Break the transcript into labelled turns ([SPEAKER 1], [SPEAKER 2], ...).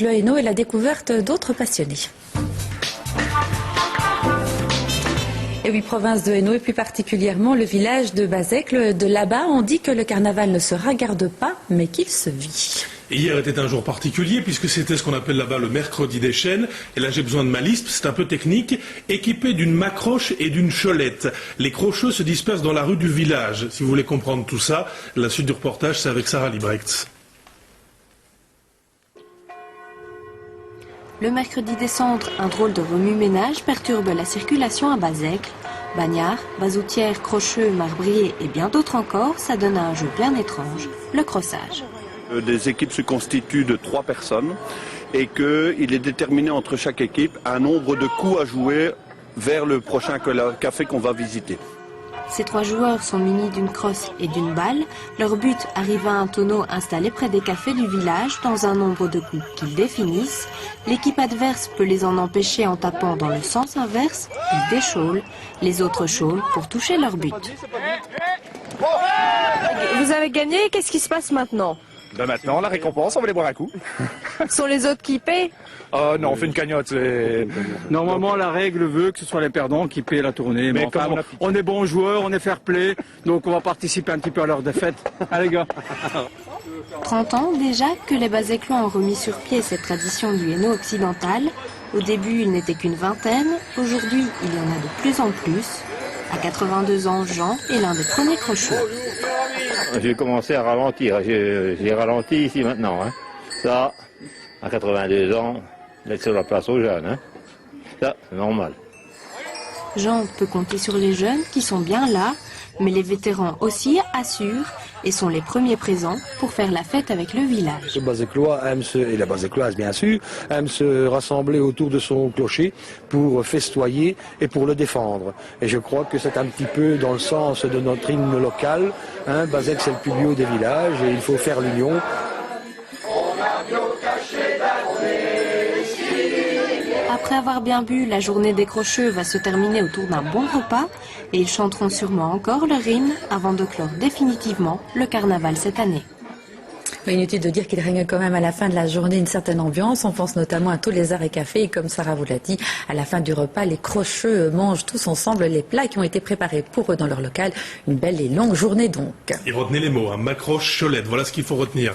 [SPEAKER 1] Le Hainaut et la découverte d'autres passionnés. Et oui, province de Hainaut et plus particulièrement le village de Bazecle. De là-bas, on dit que le carnaval ne se regarde pas, mais qu'il se vit.
[SPEAKER 2] Et hier était un jour particulier puisque c'était ce qu'on appelle là-bas le mercredi des chênes. Et là j'ai besoin de ma liste, c'est un peu technique. Équipé d'une macroche et d'une cholette. Les crocheux se dispersent dans la rue du village. Si vous voulez comprendre tout ça, la suite du reportage c'est avec Sarah Librecht.
[SPEAKER 3] Le mercredi des Cendres, un drôle de remue-ménage perturbe la circulation à Bazecle. Bagnards, bazoutières, crocheux, marbriers et bien d'autres encore, ça donne à un jeu bien étrange, le crossage.
[SPEAKER 4] Des équipes se constituent de 3 personnes et qu'il est déterminé entre chaque équipe un nombre de coups à jouer vers le prochain café qu'on va visiter.
[SPEAKER 3] Ces 3 joueurs sont munis d'une crosse et d'une balle. Leur but, arriver à un tonneau installé près des cafés du village dans un nombre de coups qu'ils définissent. L'équipe adverse peut les en empêcher en tapant dans le sens inverse. Ils déchaulent, les autres chaulent pour toucher leur but.
[SPEAKER 5] Vous avez gagné, qu'est-ce qui se passe maintenant?
[SPEAKER 6] Ben maintenant, la récompense, on va les boire un coup.
[SPEAKER 5] Ce sont les autres qui paient?
[SPEAKER 6] Non, on fait une cagnotte.
[SPEAKER 7] Normalement, la règle veut que ce soit les perdants qui paient la tournée. Mais enfin, bon, on est bons joueurs, on est fair-play, donc on va participer un petit peu à leur défaite. Allez, gars.
[SPEAKER 3] 30 ans déjà que les Bazéclois ont remis sur pied cette tradition du Hainaut occidental. Au début, ils n'étaient qu'une vingtaine. Aujourd'hui, il y en a de plus en plus. À 82 ans, Jean est l'un des premiers crocheux.
[SPEAKER 8] J'ai commencé à ralentir. J'ai ralenti ici maintenant. Hein. Ça, à 82 ans, mettre sur la place aux jeunes. Hein. Ça, c'est normal.
[SPEAKER 3] Jean peut compter sur les jeunes qui sont bien là, mais les vétérans aussi assurent et sont les premiers présents pour faire la fête avec le village.
[SPEAKER 9] Le Bazéclois et la Bazécloise bien sûr, aiment se rassembler autour de son clocher pour festoyer et pour le défendre. Et je crois que c'est un petit peu dans le sens de notre hymne local. Hein, Bazècle c'est le plus vieux des villages et il faut faire l'union.
[SPEAKER 3] Après avoir bien bu, la journée des crocheux va se terminer autour d'un bon repas et ils chanteront sûrement encore leur hymne avant de clore définitivement le carnaval cette année.
[SPEAKER 1] Inutile de dire qu'il règne quand même à la fin de la journée une certaine ambiance. On pense notamment à tous les arts et cafés. Et comme Sarah vous l'a dit, à la fin du repas, les crocheux mangent tous ensemble les plats qui ont été préparés pour eux dans leur local. Une belle et longue journée donc.
[SPEAKER 2] Et retenez les mots, hein, macroche, cholette, voilà ce qu'il faut retenir.